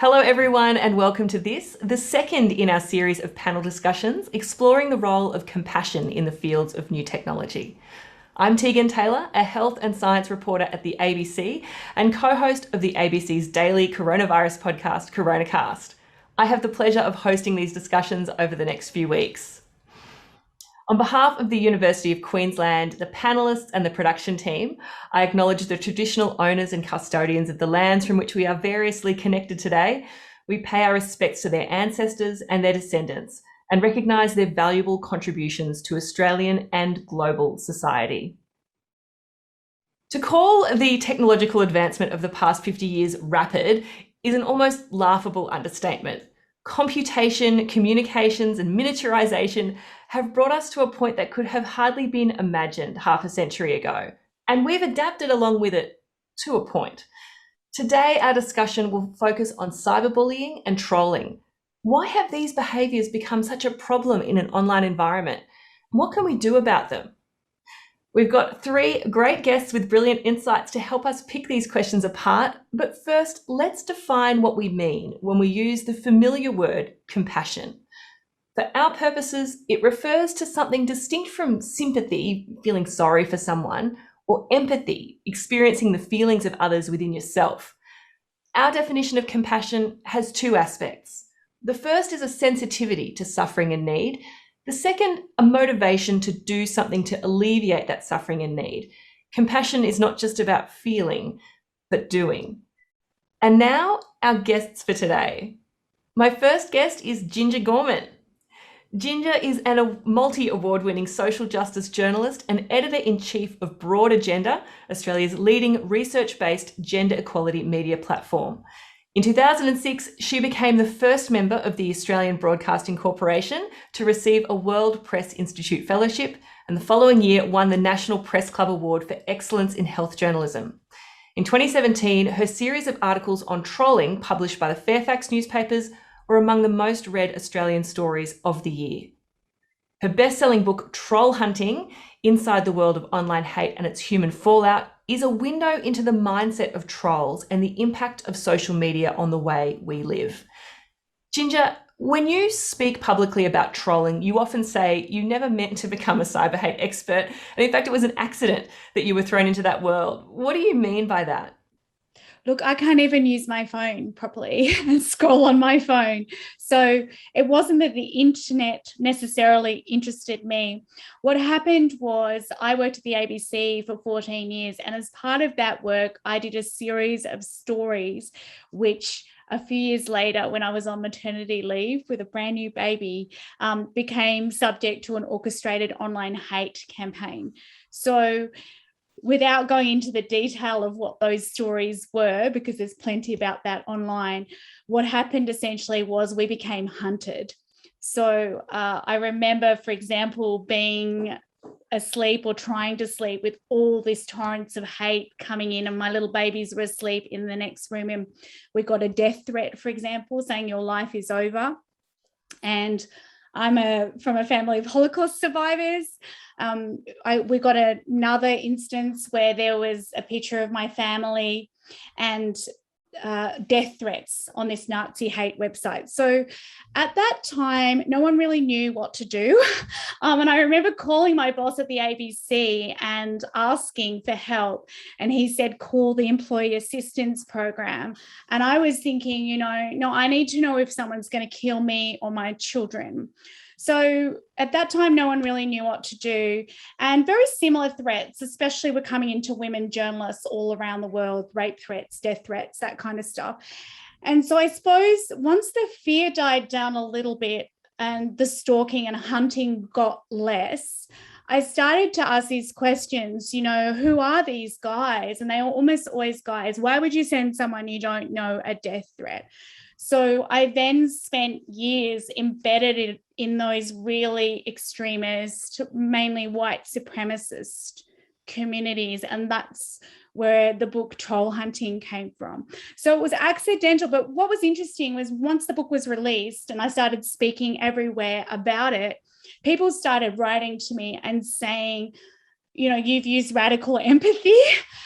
Hello everyone and welcome to this, the second in our series of panel discussions exploring the role of compassion in the fields of new technology. I'm Tegan Taylor, a health and science reporter at the ABC and co-host of the ABC's daily coronavirus podcast, CoronaCast. I have the pleasure of hosting these discussions over the next few weeks. On behalf of the University of Queensland, the panellists and the production team, I acknowledge the traditional owners and custodians of the lands from which we are variously connected today. We pay our respects to their ancestors and their descendants and recognise their valuable contributions to Australian and global society. To call the technological advancement of the past 50 years rapid is an almost laughable understatement. Computation, communications, and miniaturization have brought us to a point that could have hardly been imagined half a century ago, and we've adapted along with it to a point. Today, our discussion will focus on cyberbullying and trolling. Why have these behaviours become such a problem in an online environment? What can we do about them? We've got three great guests with brilliant insights to help us pick these questions apart. But first, let's define what we mean when we use the familiar word compassion. For our purposes, it refers to something distinct from sympathy, feeling sorry for someone, or empathy, experiencing the feelings of others within yourself. Our definition of compassion has two aspects. The first is a sensitivity to suffering and need. The second, a motivation to do something to alleviate that suffering and need. Compassion is not just about feeling, but doing. And now, our guests for today. My first guest is Ginger Gorman. Ginger is a multi-award-winning social justice journalist and editor-in-chief of BroadAgenda, Australia's leading research-based gender equality media platform. In 2006, she became the first member of the Australian Broadcasting Corporation to receive a World Press Institute Fellowship, and the following year won the National Press Club Award for Excellence in Health Journalism. In 2017, her series of articles on trolling published by the Fairfax newspapers were among the most read Australian stories of the year. Her best-selling book, Troll Hunting: Inside the World of Online Hate and Its Human Fallout, is a window into the mindset of trolls and the impact of social media on the way we live. Ginger, when you speak publicly about trolling, you often say you never meant to become a cyber hate expert, and in fact, it was an accident that you were thrown into that world. What do you mean by that? Look, I can't even use my phone properly and scroll on my phone. So it wasn't that the internet necessarily interested me. What happened was I worked at the ABC for 14 years. And as part of that work, I did a series of stories, which a few years later, when I was on maternity leave with a brand new baby, became subject to an orchestrated online hate campaign. So without going into the detail of what those stories were, because there's plenty about that online, what happened essentially was we became hunted. So I remember, for example, being asleep or trying to sleep with all this torrents of hate coming in, and my little babies were asleep in the next room, and we got a death threat, for example, saying your life is over. And I'm from a family of Holocaust survivors. We got another instance where there was a picture of my family and death threats on this Nazi hate website. So at that time, no one really knew what to do. And I remember calling my boss at the ABC and asking for help. And he said, call the employee assistance program. And I was thinking, no, I need to know if someone's going to kill me or my children. So at that time, no one really knew what to do. And very similar threats, especially were coming into women journalists all around the world, rape threats, death threats, that kind of stuff. And so I suppose once the fear died down a little bit and the stalking and hunting got less, I started to ask these questions, who are these guys? And they are almost always guys. Why would you send someone you don't know a death threat? So I then spent years embedded in those really extremist, mainly white supremacist communities. And that's where the book Troll Hunting came from. So it was accidental. But what was interesting was once the book was released and I started speaking everywhere about it, people started writing to me and saying, you've used radical empathy,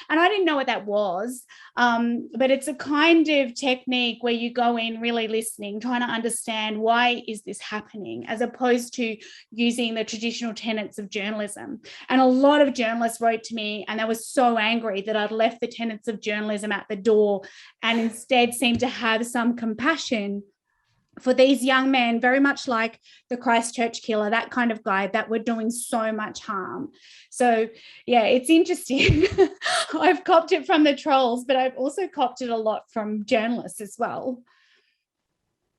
and I didn't know what that was. But it's a kind of technique where you go in really listening, trying to understand why is this happening, as opposed to using the traditional tenets of journalism. And a lot of journalists wrote to me and they were so angry that I'd left the tenets of journalism at the door and instead seemed to have some compassion for these young men, very much like the Christchurch killer, that kind of guy, that were doing so much harm. So, yeah, it's interesting. I've copped it from the trolls, but I've also copped it a lot from journalists as well.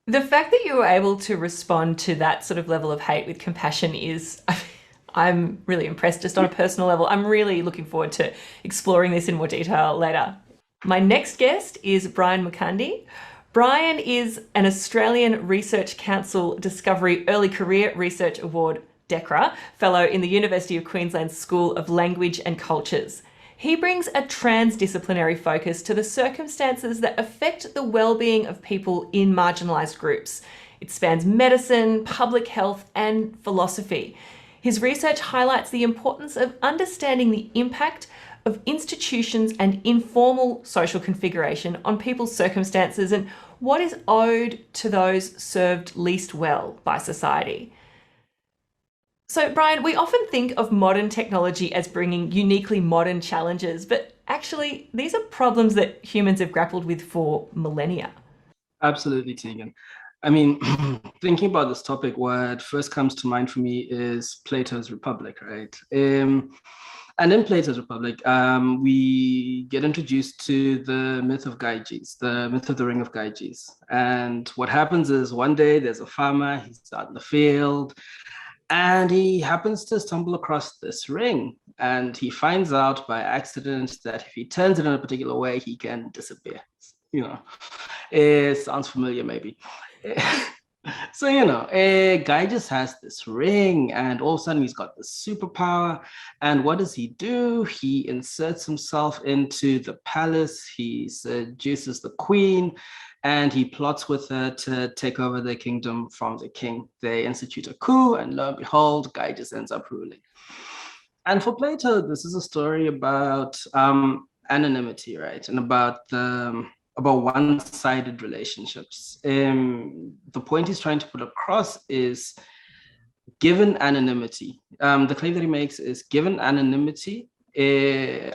The fact that you were able to respond to that sort of level of hate with compassion is, I'm really impressed just on a personal level. I'm really looking forward to exploring this in more detail later. My next guest is Brian McCundy. Brian is an Australian Research Council Discovery Early Career Research Award DECRA Fellow in the University of Queensland School of Language and Cultures. He brings a transdisciplinary focus to the circumstances that affect the well-being of people in marginalised groups. It spans medicine, public health, and philosophy. His research highlights the importance of understanding the impact of institutions and informal social configuration on people's circumstances and what is owed to those served least well by society. So, Brian, we often think of modern technology as bringing uniquely modern challenges, but actually these are problems that humans have grappled with for millennia. Absolutely, Tegan. I mean, thinking about this topic, what first comes to mind for me is Plato's Republic, right? And in Plato's Republic, we get introduced to the myth of Gyges, the myth of the ring of Gyges. And what happens is one day there's a farmer, he's out in the field, and he happens to stumble across this ring. And he finds out by accident that if he turns it in a particular way, he can disappear. It sounds familiar, maybe. So, Guy just has this ring and all of a sudden he's got this superpower. And what does he do? He inserts himself into the palace. He seduces the queen and he plots with her to take over the kingdom from the king. They institute a coup and lo and behold, Guy just ends up ruling. And for Plato, this is a story about anonymity, right? And about one-sided relationships. The point he's trying to put across is, given anonymity, the claim that he makes is, given anonymity,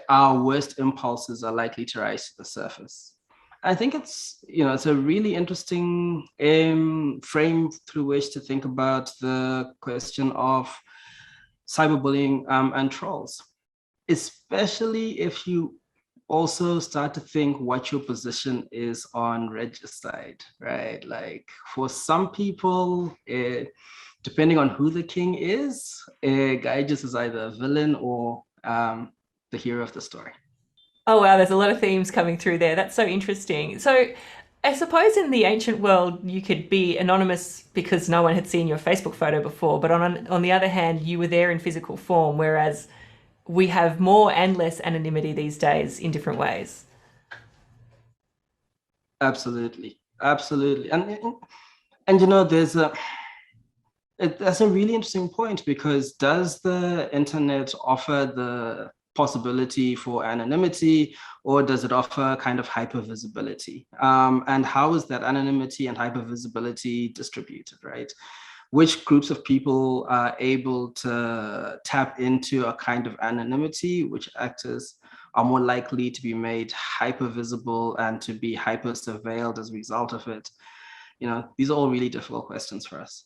our worst impulses are likely to rise to the surface. I think it's a really interesting frame through which to think about the question of cyberbullying and trolls, especially if you also start to think what your position is on regicide, right? Like for some people, depending on who the king is, Guy just is either a villain or the hero of the story. Oh, wow, there's a lot of themes coming through there. That's so interesting. So I suppose in the ancient world, you could be anonymous because no one had seen your Facebook photo before. But on the other hand, you were there in physical form, whereas we have more and less anonymity these days in different ways. Absolutely. And that's a really interesting point, because does the internet offer the possibility for anonymity, or does it offer kind of hypervisibility? And how is that anonymity and hypervisibility distributed, right? Which groups of people are able to tap into a kind of anonymity, which actors are more likely to be made hyper visible and to be hyper surveilled as a result of it? These are all really difficult questions for us.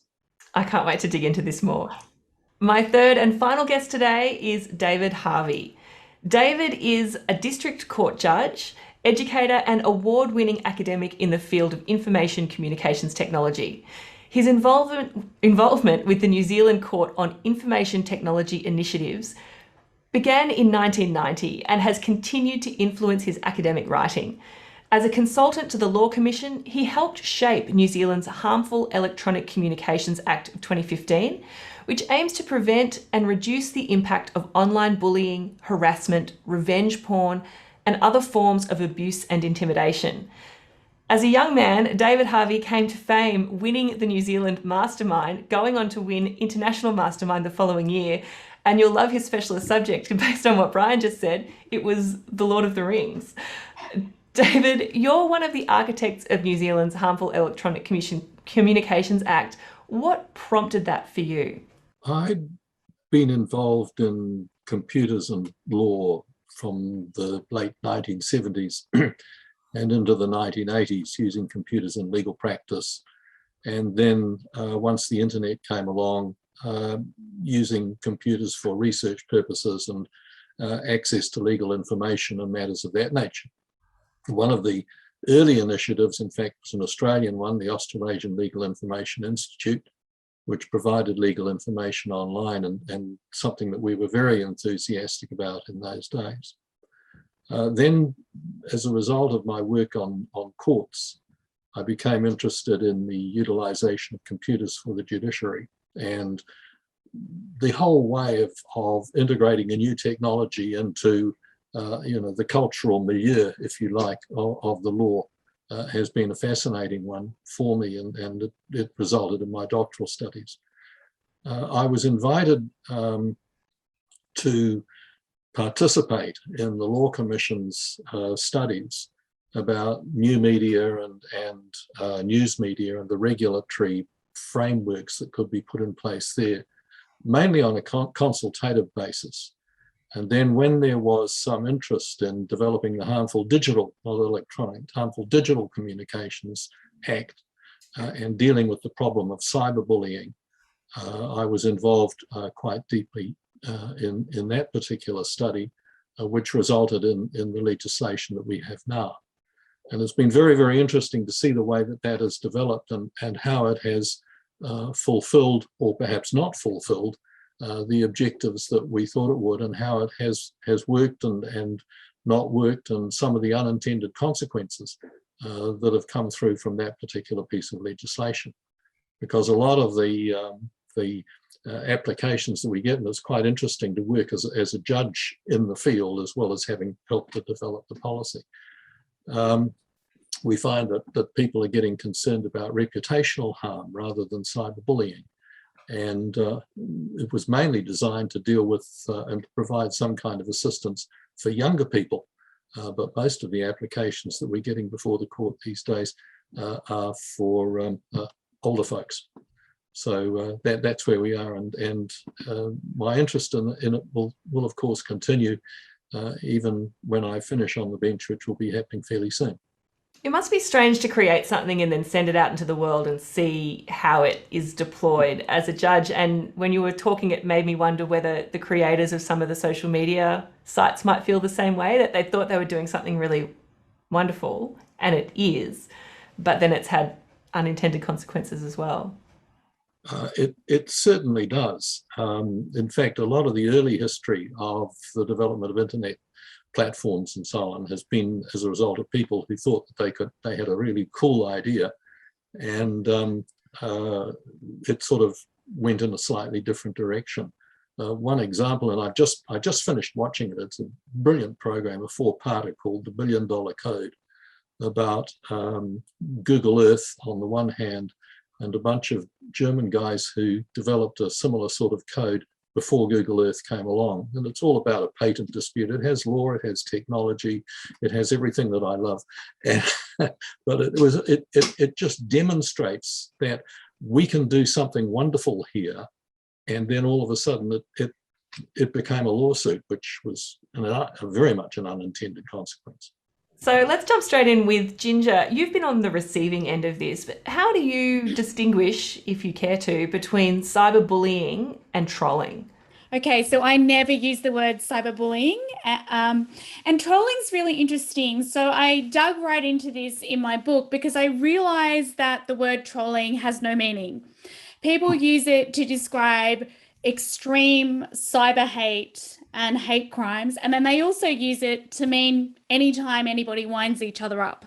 I can't wait to dig into this more. My third and final guest today is David Harvey. David is a district court judge, educator, and award-winning academic in the field of information communications technology. His involvement with the New Zealand Court on Information Technology Initiatives began in 1990 and has continued to influence his academic writing. As a consultant to the Law Commission, he helped shape New Zealand's Harmful Electronic Communications Act of 2015, which aims to prevent and reduce the impact of online bullying, harassment, revenge porn, and other forms of abuse and intimidation. As a young man, David Harvey came to fame winning the New Zealand Mastermind, going on to win International Mastermind the following year, And you'll love his specialist subject. Based on what Brian just said, it was The Lord of the Rings. David, you're one of the architects of New Zealand's Harmful Electronic Communications Act. What prompted that for you? I'd been involved in computers and law from the late 1970s and into the 1980s, using computers in legal practice. And then once the internet came along, using computers for research purposes and access to legal information and matters of that nature. One of the early initiatives, in fact, was an Australian one, the Australasian Legal Information Institute, which provided legal information online, and something that we were very enthusiastic about in those days. Then, as a result of my work on courts, I became interested in the utilisation of computers for the judiciary, and the whole way of integrating a new technology into the cultural milieu, if you like, of the law has been a fascinating one for me, and it resulted in my doctoral studies. I was invited to participate in the Law Commission's studies about new media and news media and the regulatory frameworks that could be put in place there, mainly on a consultative basis. And then when there was some interest in developing the Harmful Digital, not electronic, Harmful Digital Communications Act and dealing with the problem of cyberbullying, I was involved quite deeply in that particular study, which resulted in the legislation that we have now. And it's been very, very interesting to see the way that that has developed and how it has fulfilled, or perhaps not fulfilled, the objectives that we thought it would, and how it has worked and not worked, and some of the unintended consequences that have come through from that particular piece of legislation. Because a lot of the applications that we get, and it's quite interesting to work as a judge in the field as well as having helped to develop the policy. We find that people are getting concerned about reputational harm rather than cyberbullying. And it was mainly designed to deal with and to provide some kind of assistance for younger people. But most of the applications that we're getting before the court these days are for older folks. So that's where we are. And my interest in it will of course continue even when I finish on the bench, which will be happening fairly soon. It must be strange to create something and then send it out into the world and see how it is deployed as a judge. And when you were talking, it made me wonder whether the creators of some of the social media sites might feel the same way, that they thought they were doing something really wonderful, and it is, but then it's had unintended consequences as well. It certainly does. In fact, a lot of the early history of the development of internet platforms and so on has been as a result of people who thought that they had a really cool idea, and it sort of went in a slightly different direction. One example, and I just finished watching it. It's a brilliant program, a 4-parter called The $1 Billion Code, about Google Earth on the one hand, and a bunch of German guys who developed a similar sort of code before Google Earth came along. And it's all about a patent dispute. It has law, it has technology, it has everything that I love. But it just demonstrates that we can do something wonderful here. And then all of a sudden it became a lawsuit, which was very much an unintended consequence. So let's jump straight in with Ginger. You've been on the receiving end of this, but how do you distinguish, if you care to, between cyberbullying and trolling? Okay, so I never use the word cyberbullying, and trolling's really interesting. So I dug right into this in my book because I realized that the word trolling has no meaning. People use it to describe extreme cyber hate and hate crimes, and then they also use it to mean anytime anybody winds each other up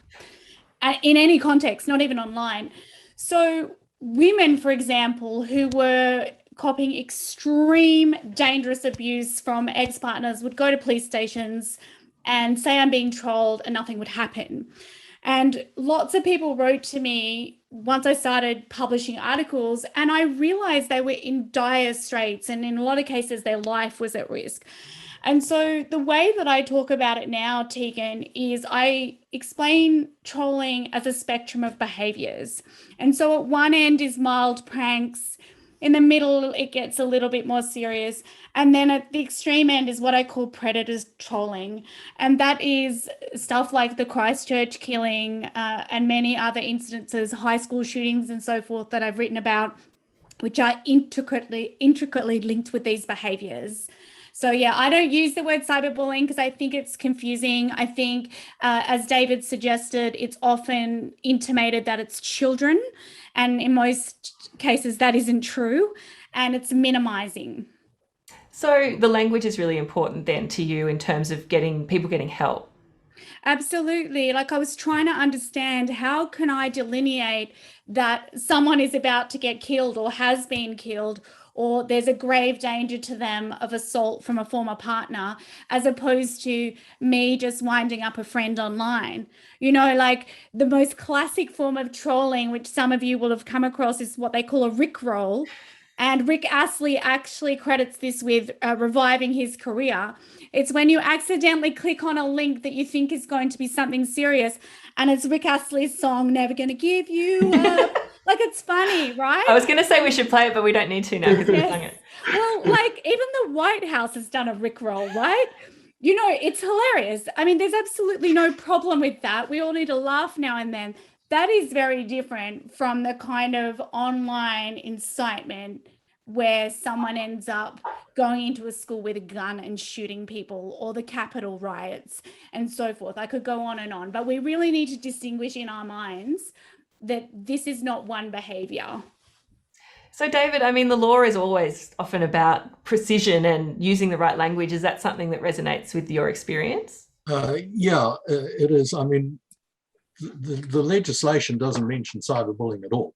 in any context, not even online. So women, for example, who were copying extreme dangerous abuse from ex-partners would go to police stations and say, I'm being trolled, and nothing would happen. And lots of people wrote to me once I started publishing articles, and I realized they were in dire straits, and in a lot of cases, their life was at risk. And so the way that I talk about it now, Tegan, is I explain trolling as a spectrum of behaviors. And so at one end is mild pranks. In the middle, it gets a little bit more serious. And then at the extreme end is what I call predators trolling. And that is stuff like the Christchurch killing and many other incidences, high school shootings and so forth that I've written about, which are intricately linked with these behaviors. So yeah, I don't use the word cyberbullying because I think it's confusing. I think, as David suggested, it's often intimated that it's children, and in most cases that isn't true, and it's minimizing. So the language is really important then to you in terms of people getting help. Absolutely. Like, I was trying to understand, how can I delineate that someone is about to get killed or has been killed, or there's a grave danger to them of assault from a former partner, as opposed to me just winding up a friend online. You know, like the most classic form of trolling, which some of you will have come across, is what they call a Rickroll. And Rick Astley actually credits this with reviving his career. It's when you accidentally click on a link that you think is going to be something serious, and it's Rick Astley's song, Never Gonna Give You Up. Like, it's funny, right? I was going to say we should play it, but we don't need to now because we've sung it. Well, like, even the White House has done a Rickroll, right? You know, it's hilarious. I mean, there's absolutely no problem with that. We all need to laugh now and then. That is very different from the kind of online incitement where someone ends up going into a school with a gun and shooting people, or the Capitol riots and so forth. I could go on and on, but we really need to distinguish in our minds that this is not one behavior. So David, I mean, the law is always often about precision and using the right language. Is that something that resonates with your experience? Yeah, it is. I mean, the legislation doesn't mention cyberbullying at all.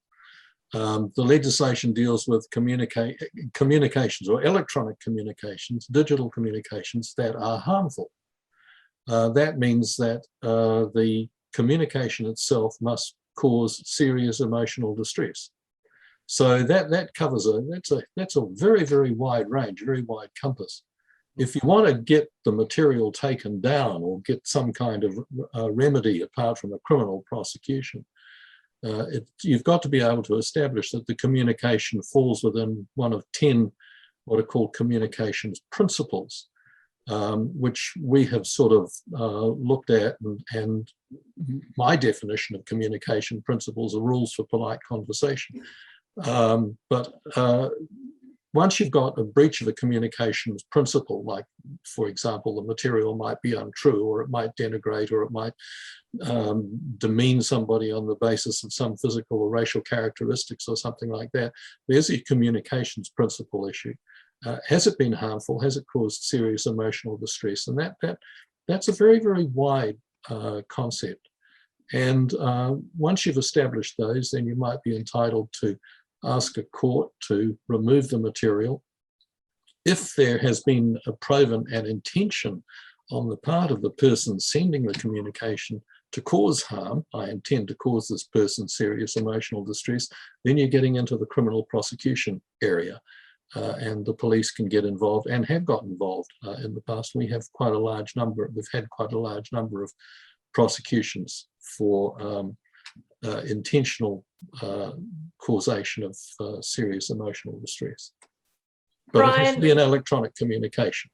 The legislation deals with communications or electronic communications, digital communications that are harmful. That means that the communication itself must cause serious emotional distress. So that covers that's a very, very wide range, very wide compass. If you want to get the material taken down or get some kind of remedy apart from a criminal prosecution, you've got to be able to establish that the communication falls within one of 10 what are called communications principles, which we have sort of looked at, and my definition of communication principles are rules for polite conversation. But once you've got a breach of a communications principle, like, for example, the material might be untrue, or it might denigrate, or it might demean somebody on the basis of some physical or racial characteristics or something like that, there's a communications principle issue. Has it been harmful? Has it caused serious emotional distress? And that's a very, very wide concept. And once you've established those, then you might be entitled to ask a court to remove the material. If there has been a proven an intention on the part of the person sending the communication to cause harm, I intend to cause this person serious emotional distress, then you're getting into the criminal prosecution area. And the police can get involved, and have got involved in the past. We've had quite a large number of prosecutions for intentional causation of serious emotional distress. But Brian, it has to be an electronic communication.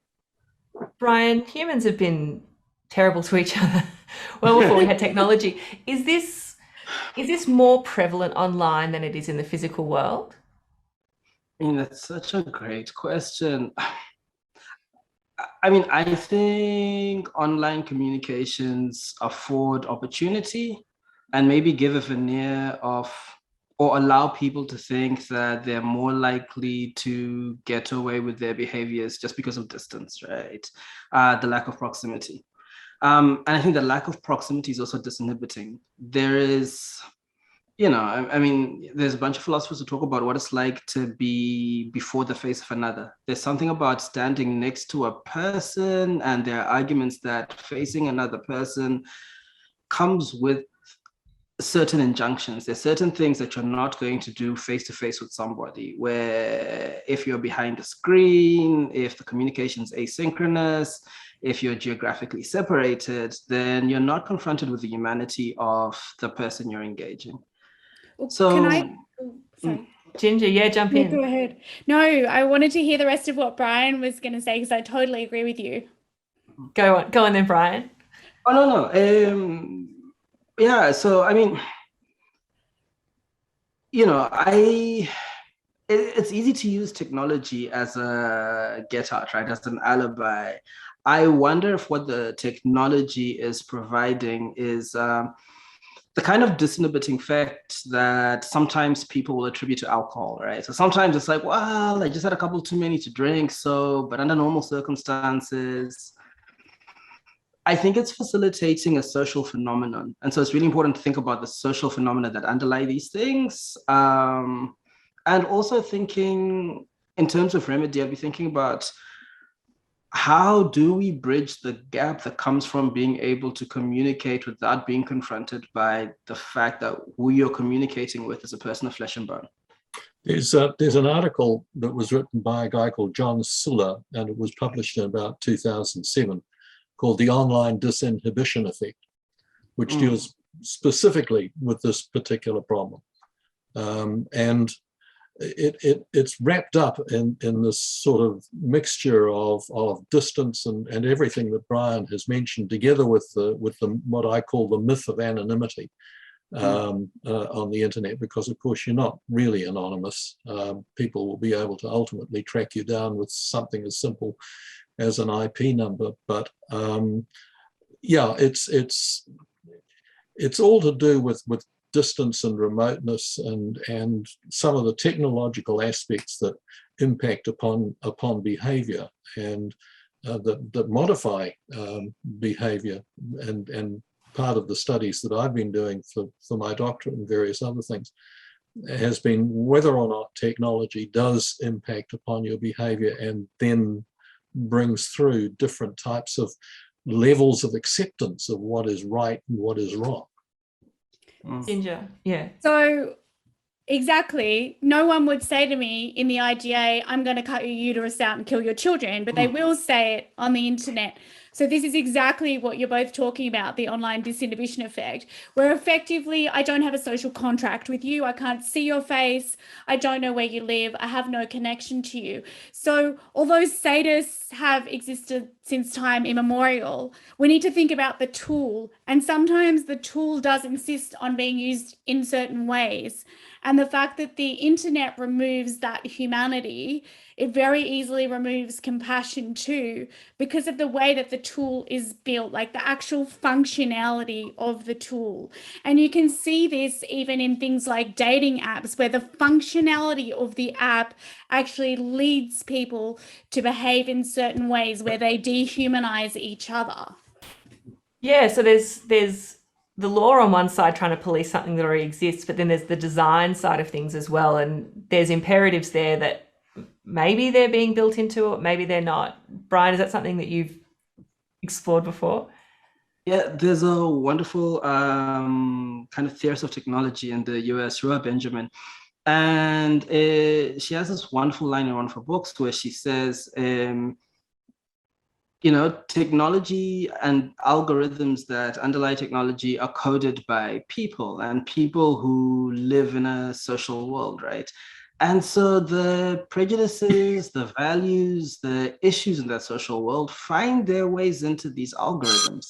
Brian, humans have been terrible to each other well before we had technology. Is this more prevalent online than it is in the physical world? I mean, that's such a great question. I mean, I think online communications afford opportunity and maybe give a veneer of, or allow people to think that they're more likely to get away with their behaviors just because of distance, right? The lack of proximity. And I think the lack of proximity is also disinhibiting. There is, I mean, there's a bunch of philosophers who talk about what it's like to be before the face of another. There's something about standing next to a person, and there are arguments that facing another person comes with certain injunctions. There's certain things that you're not going to do face to face with somebody, where if you're behind a screen, if the communication is asynchronous, if you're geographically separated, then you're not confronted with the humanity of the person you're engaging. So can I, sorry. Ginger, yeah, jump in. Go ahead. No, I wanted to hear the rest of what Brian was going to say, because I totally agree with you. Go on then, Brian. Oh, no. Yeah, so I mean, it's easy to use technology as a get out, right? As an alibi. I wonder if what the technology is providing is the kind of disinhibiting fact that sometimes people will attribute to alcohol, right? So sometimes it's like, well, I just had a couple too many to drink, but under normal circumstances, I think it's facilitating a social phenomenon. And so it's really important to think about the social phenomena that underlie these things. And also thinking in terms of remedy, I'd be thinking about how do we bridge the gap that comes from being able to communicate without being confronted by the fact that who you're communicating with is a person of flesh and bone? There's an article that was written by a guy called John Suller, and it was published in about 2007, called The Online Disinhibition Effect, which deals specifically with this particular problem. And it's wrapped up in this sort of mixture of distance and everything that Brian has mentioned, together with the what I call the myth of anonymity on the internet, because of course you're not really anonymous. People will be able to ultimately track you down with something as simple as an IP number, but yeah, it's all to do with distance and remoteness and some of the technological aspects that impact upon behavior and that modify behavior. And part of the studies that I've been doing for my doctorate and various other things has been whether or not technology does impact upon your behavior and then brings through different types of levels of acceptance of what is right and what is wrong. Ginger, yeah. So exactly, no one would say to me in the IGA, I'm going to cut your uterus out and kill your children, but they will say it on the internet. So this is exactly what you're both talking about, the online disinhibition effect, where effectively I don't have a social contract with you. I can't see your face. I don't know where you live. I have no connection to you. So although sadists have existed since time immemorial, we need to think about the tool. And sometimes the tool does insist on being used in certain ways. And the fact that the internet removes that humanity, it very easily removes compassion too, because of the way that the tool is built, like the actual functionality of the tool. And you can see this even in things like dating apps, where the functionality of the app actually leads people to behave in certain ways where they dehumanize each other. Yeah, so there's the law on one side trying to police something that already exists, but then there's the design side of things as well. And there's imperatives there that maybe they're being built into it, maybe they're not. Brian, is that something that you've explored before? Yeah, there's a wonderful kind of theorist of technology in the US, Ruha Benjamin. And she has this wonderful line in one of her books where she says, technology and algorithms that underlie technology are coded by people and people who live in a social world, right? And so the prejudices, the values, the issues in that social world find their ways into these algorithms.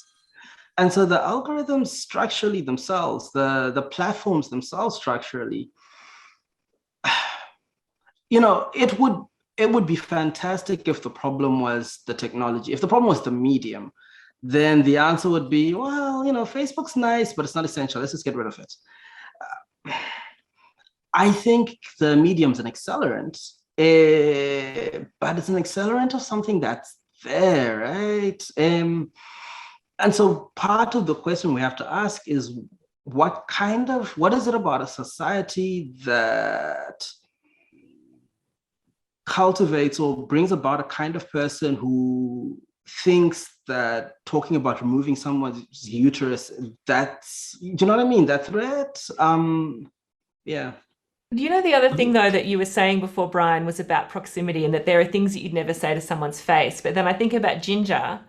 And so the algorithms structurally themselves, the platforms themselves structurally, it would be fantastic if the problem was the technology. If the problem was the medium, then the answer would be, well, Facebook's nice, but it's not essential. Let's just get rid of it. I think the medium's an accelerant, but it's an accelerant of something that's there, right? And so part of the question we have to ask is, what is it about a society that cultivates or brings about a kind of person who thinks that talking about removing someone's uterus, that's, do you know what I mean? That threat, yeah. Do you know the other thing, though, that you were saying before, Brian, was about proximity and that there are things that you'd never say to someone's face. But then I think about Ginger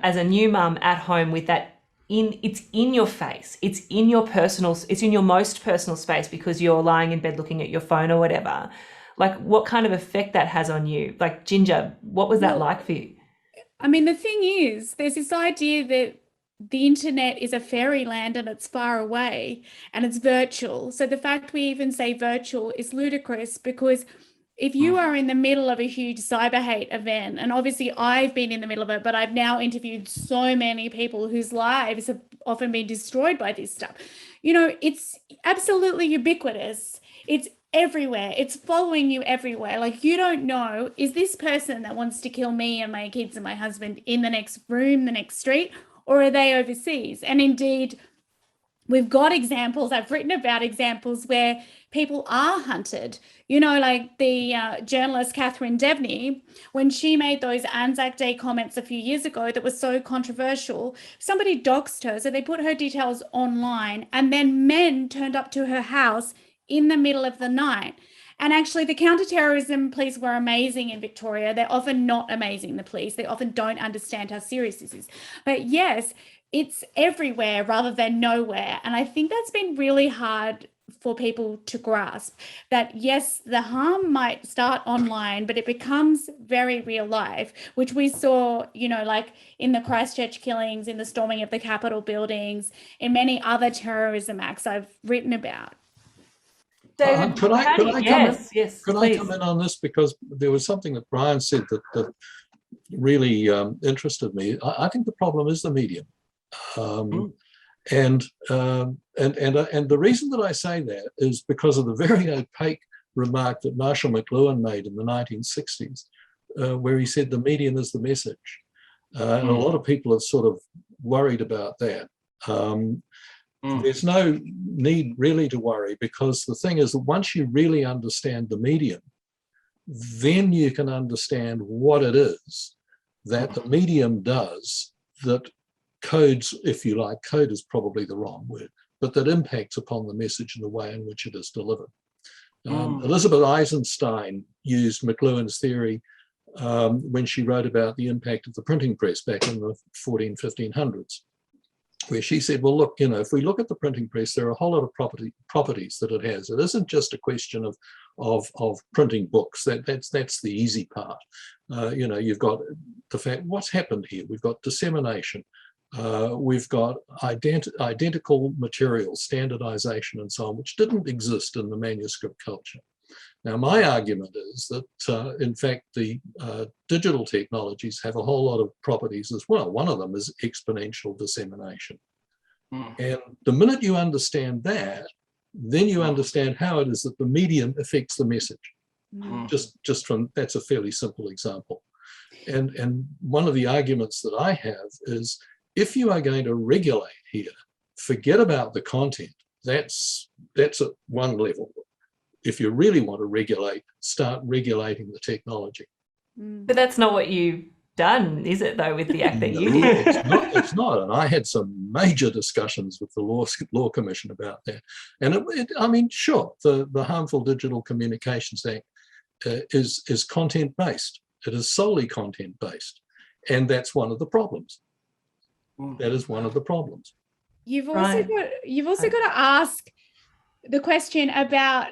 as a new mum at home with that it's in your face. It's in your most personal space because you're lying in bed looking at your phone or whatever. Like, what kind of effect that has on you? Like, Ginger, what was that like for you? I mean, the thing is, there's this idea that the internet is a fairyland and it's far away and it's virtual. So the fact we even say virtual is ludicrous, because if you are in the middle of a huge cyber hate event, and obviously I've been in the middle of it, but I've now interviewed so many people whose lives have often been destroyed by this stuff. You know, it's absolutely ubiquitous. It's everywhere. It's following you everywhere. Like, you don't know, is this person that wants to kill me and my kids and my husband in the next room, the next street, or are they overseas? And indeed, we've got examples, I've written about examples where people are hunted. You know, like the journalist Catherine Devney, when she made those Anzac Day comments a few years ago that was so controversial, somebody doxed her. So they put her details online, and then men turned up to her house in the middle of the night. And actually, the counterterrorism police were amazing in Victoria. They're often not amazing, the police. They often don't understand how serious this is. But yes, it's everywhere rather than nowhere. And I think that's been really hard for people to grasp, that yes, the harm might start online, but it becomes very real life, which we saw, you know, like in the Christchurch killings, in the storming of the Capitol buildings, in many other terrorism acts I've written about. David, could I come in on this? Because there was something that Brian said that really interested me. I think the problem is the medium. And the reason that I say that is because of the very opaque remark that Marshall McLuhan made in the 1960s, where he said the medium is the message. And a lot of people are sort of worried about that. There's no need really to worry, because the thing is that once you really understand the medium, then you can understand what it is that the medium does that codes, if you like, code is probably the wrong word, but that impacts upon the message and the way in which it is delivered. Elizabeth Eisenstein used McLuhan's theory when she wrote about the impact of the printing press back in the 1500s, where she said, well, look, you know, if we look at the printing press, there are a whole lot of properties that it has. It isn't just a question of printing books. That's the easy part. You know, you've got the fact, what's happened here? We've got dissemination. We've got identical materials, standardization and so on, which didn't exist in the manuscript culture. Now, my argument is that, in fact, the digital technologies have a whole lot of properties as well. One of them is exponential dissemination. And the minute you understand that, then you understand how it is that the medium affects the message. Just from, that's a fairly simple example. And one of the arguments that I have is, if you are going to regulate here, forget about the content. That's at one level. If you really want to regulate, start regulating the technology. But that's not what you've done, is it, though, with the act that you No, did? it's not. And I had some major discussions with the Law Commission about that. And I mean, sure, the Harmful Digital Communications Act is content-based. It is solely content-based. And that's one of the problems. That is one of the problems. You've also got to ask the question about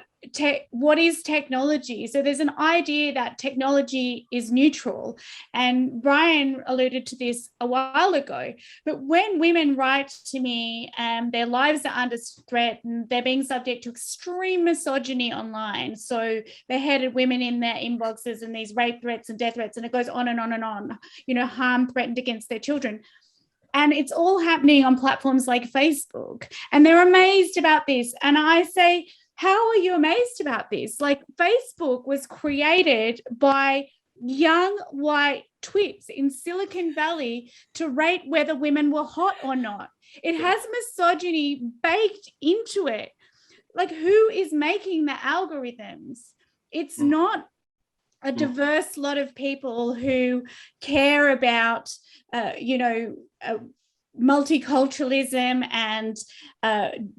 what is technology? So there's an idea that technology is neutral, and Brian alluded to this a while ago. But when women write to me, their lives are under threat and they're being subject to extreme misogyny online. So beheaded women in their inboxes and these rape threats and death threats, and it goes on and on and on, you know, harm threatened against their children. And it's all happening on platforms like Facebook. And they're amazed about this. And I say, how are you amazed about this? Like, Facebook was created by young white twits in Silicon Valley to rate whether women were hot or not. It has misogyny baked into it. Like, who is making the algorithms? It's not a diverse lot of people who care about, multiculturalism and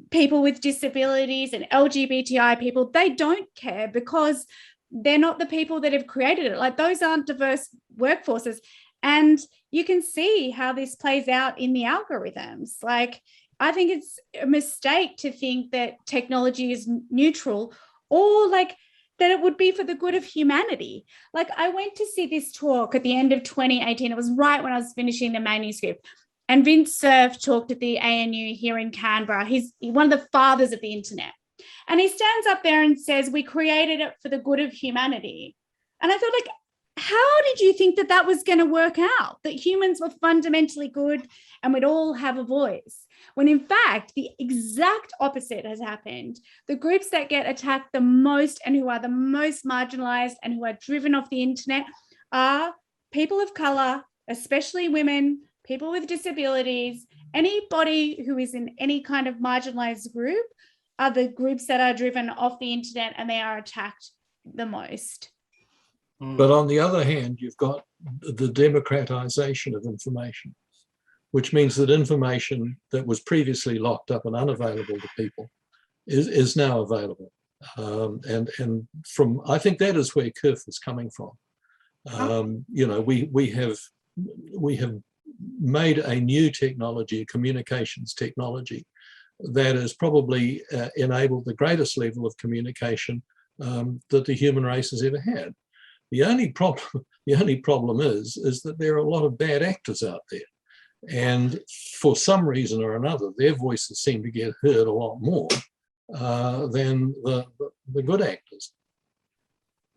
people with disabilities and LGBTI people. They don't care because they're not the people that have created it. Like, those aren't diverse workforces. And you can see how this plays out in the algorithms. Like, I think it's a mistake to think that technology is neutral, or like that it would be for the good of humanity. Like, I went to see this talk at the end of 2018. It was right when I was finishing the manuscript. And Vince Cerf talked at the ANU here in Canberra. He's one of the fathers of the internet. And he stands up there and says, we created it for the good of humanity. And I thought, like, how did you think that that was going to work out? That humans were fundamentally good and we'd all have a voice? When in fact, the exact opposite has happened. The groups that get attacked the most and who are the most marginalized and who are driven off the internet are people of color, especially women, people with disabilities, anybody who is in any kind of marginalized group are the groups that are driven off the internet, and they are attacked the most. But on the other hand, you've got the democratization of information, which means that information that was previously locked up and unavailable to people is now available. And from, I think that is where Kerf is coming from. We have made a new technology, a communications technology, that has probably enabled the greatest level of communication that the human race has ever had. The only problem is that there are a lot of bad actors out there, and for some reason or another, their voices seem to get heard a lot more than the good actors.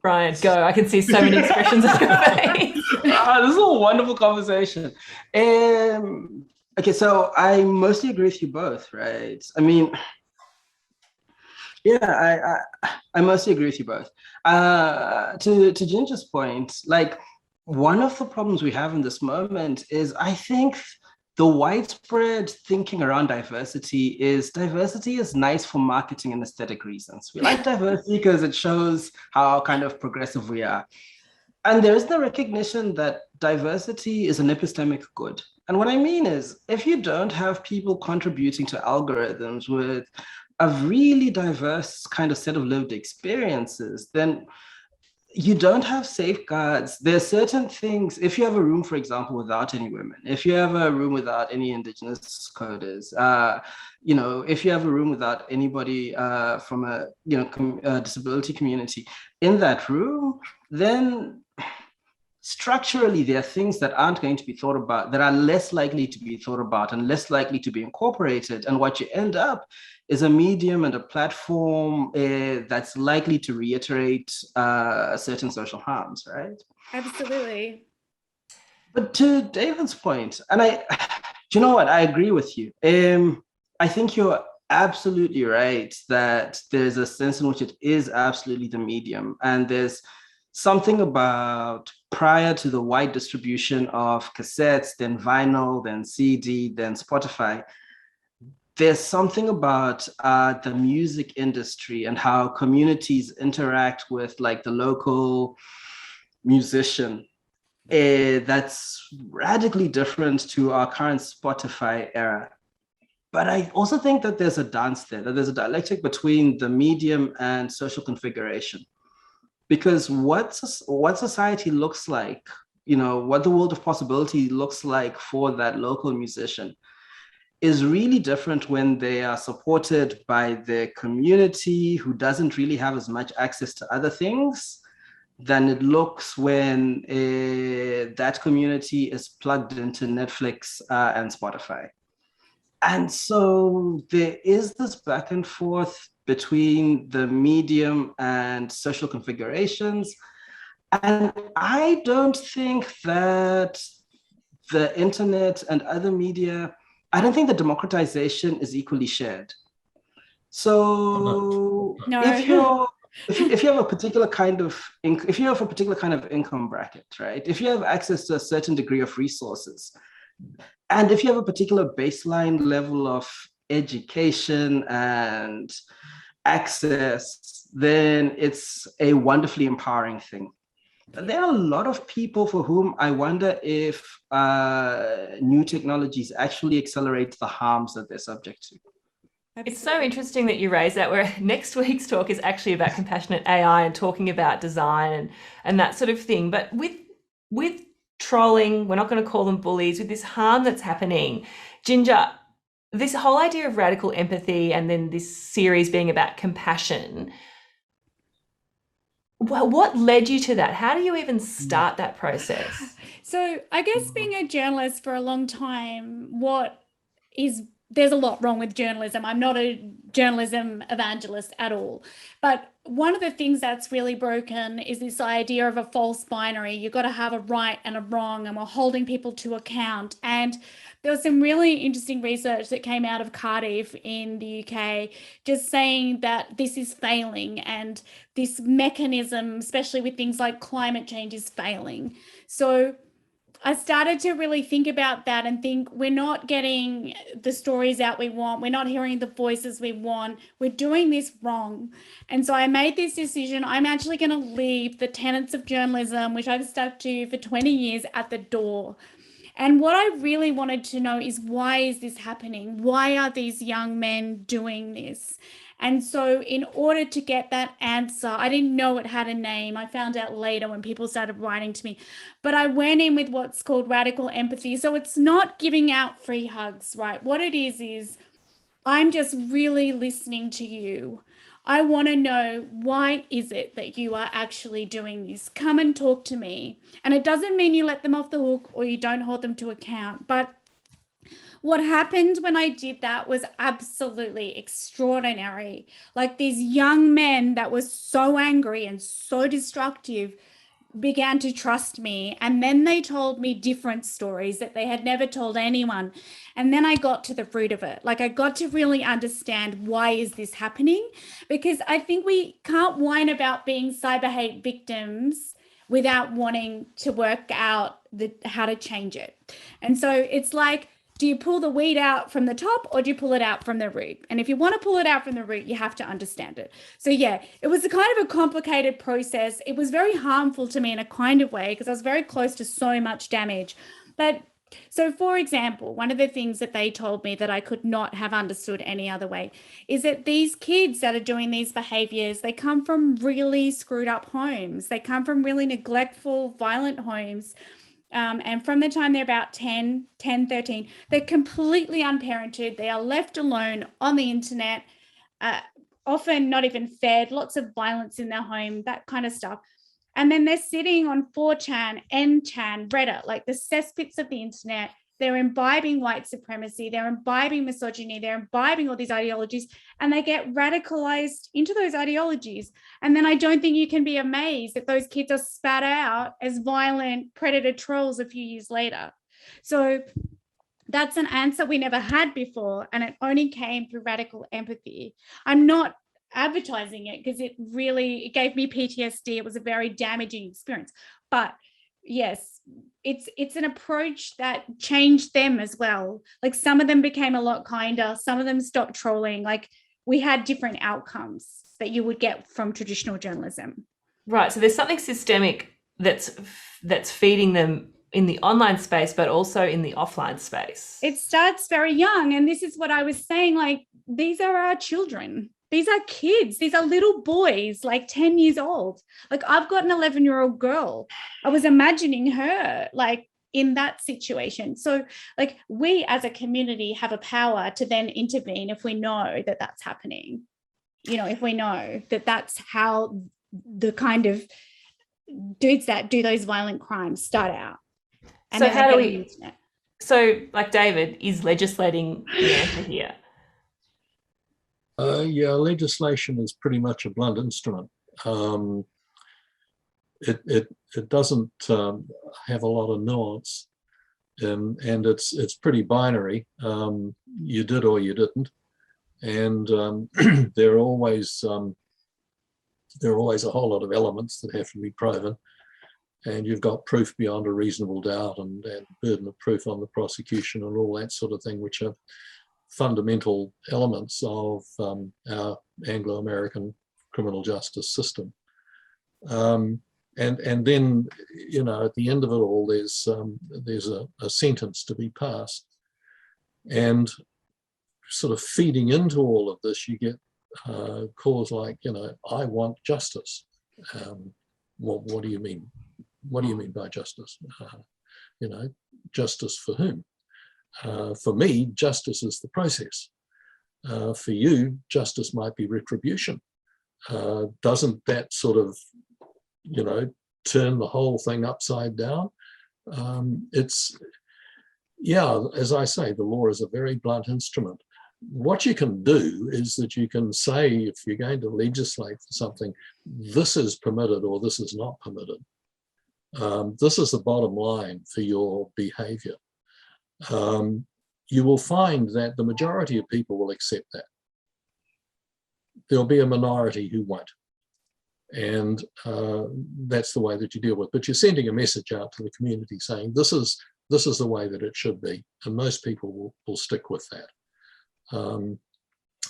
Brian, go. I can see so many expressions on your face. This is a wonderful conversation. Okay, so I mostly agree with you both, right? I mean, yeah, I mostly agree with you both. To Ginger's point, like, one of the problems we have in this moment is, I think, the widespread thinking around diversity is nice for marketing and aesthetic reasons. We like diversity because it shows how kind of progressive we are. And there is the recognition that diversity is an epistemic good. And what I mean is, if you don't have people contributing to algorithms with a really diverse kind of set of lived experiences, then you don't have safeguards. There are certain things, if you have a room, for example, without any women, if you have a room without any Indigenous coders, if you have a room without anybody from a disability community in that room, then structurally, there are things that aren't going to be thought about, that are less likely to be thought about and less likely to be incorporated. And what you end up is a medium and a platform that's likely to reiterate certain social harms, right? Absolutely. But to David's point, and you know what, I agree with you. I think you're absolutely right that there's a sense in which it is absolutely the medium. And there's something about, prior to the wide distribution of cassettes, then vinyl, then CD, then Spotify, there's something about the music industry and how communities interact with, like, the local musician that's radically different to our current Spotify era. But I also think that there's a dance there, that there's a dialectic between the medium and social configuration. Because what society looks like, what the world of possibility looks like for that local musician is really different when they are supported by their community, who doesn't really have as much access to other things, than it looks when that community is plugged into Netflix and Spotify. And so there is this back and forth between the medium and social configurations. And I don't think that the internet and other media, I don't think the democratization is equally shared. So if you have a particular kind of income bracket, right? If you have access to a certain degree of resources, and if you have a particular baseline level of education and access, then it's a wonderfully empowering thing. there are a lot of people for whom I wonder if new technologies actually accelerate the harms that they're subject to. It's so interesting that you raise that, where next week's talk is actually about compassionate AI and talking about design and that sort of thing. But with trolling, we're not going to call them bullies, with this harm that's happening, Ginger, this whole idea of radical empathy and then this series being about compassion, well, what led you to that? How do you even start that process? So I guess being a journalist for a long time, there's a lot wrong with journalism. I'm not a journalism evangelist at all. But one of the things that's really broken is this idea of a false binary. You've got to have a right and a wrong, and we're holding people to account. And there was some really interesting research that came out of Cardiff in the UK, just saying that this is failing and this mechanism, especially with things like climate change, is failing. So I started to really think about that and think, we're not getting the stories out we want. We're not hearing the voices we want. We're doing this wrong. And so I made this decision. I'm actually going to leave the tenets of journalism, which I've stuck to for 20 years, at the door. And what I really wanted to know is, why is this happening? Why are these young men doing this? And so in order to get that answer, I didn't know it had a name. I found out later when people started writing to me. But I went in with what's called radical empathy. So it's not giving out free hugs, right? What it is I'm just really listening to you. I want to know, why is it that you are actually doing this? Come and talk to me. And it doesn't mean you let them off the hook or you don't hold them to account. But what happened when I did that was absolutely extraordinary. Like, these young men that were so angry and so destructive began to trust me. And then they told me different stories that they had never told anyone. And then I got to the root of it. Like, I got to really understand, why is this happening? Because I think we can't whine about being cyber hate victims without wanting to work out how to change it. And so it's like, do you pull the weed out from the top or do you pull it out from the root? And if you want to pull it out from the root, you have to understand it. So yeah, it was a kind of a complicated process. It was very harmful to me in a kind of way, because I was very close to so much damage. But so, for example, one of the things that they told me that I could not have understood any other way is that these kids that are doing these behaviors, they come from really screwed up homes. They come from really neglectful, violent homes. And from the time they're about 10, 13, they're completely unparented. They are left alone on the internet, often not even fed, lots of violence in their home, that kind of stuff. And then they're sitting on 4chan, N-chan, Reddit, like the cesspits of the internet. They're imbibing white supremacy, they're imbibing misogyny, they're imbibing all these ideologies, and they get radicalized into those ideologies. And then I don't think you can be amazed that those kids are spat out as violent predator trolls a few years later. So that's an answer we never had before, and it only came through radical empathy. I'm not advertising it because it gave me PTSD. It was a very damaging experience. But yes, it's an approach that changed them as well. Like, some of them became a lot kinder, some of them stopped trolling. Like, we had different outcomes that you would get from traditional journalism. Right. So there's something systemic that's feeding them in the online space, but also in the offline space. It starts very young. And this is what I was saying, like, these are our children. These are kids. These are little boys, like 10 years old. Like, I've got an 11-year-old girl. I was imagining her like in that situation. So like, we as a community have a power to then intervene if we know that that's happening. You know, if we know that that's how the kind of dudes that do those violent crimes start out. And so how do we, so like David is legislating the answer here? Yeah, legislation is pretty much a blunt instrument. It doesn't have a lot of nuance, and it's pretty binary. You did or you didn't, and there are always a whole lot of elements that have to be proven, and you've got proof beyond a reasonable doubt and burden of proof on the prosecution and all that sort of thing, which are fundamental elements of our Anglo-American criminal justice system. And then, you know, at the end of it all, there's a sentence to be passed. And sort of feeding into all of this, you get calls like, you know, I want justice. What do you mean? What do you mean by justice? You know, justice for whom? For me, justice is the process. For you, justice might be retribution. Doesn't that sort of, you know, turn the whole thing upside down? Yeah, as I say, the law is a very blunt instrument. What you can do is that you can say, if you're going to legislate for something, this is permitted or this is not permitted. This is the bottom line for your behavior. You will find that the majority of people will accept that. There'll be a minority who won't. And that's the way that you deal with it. But you're sending a message out to the community saying, this is the way that it should be. And most people will stick with that.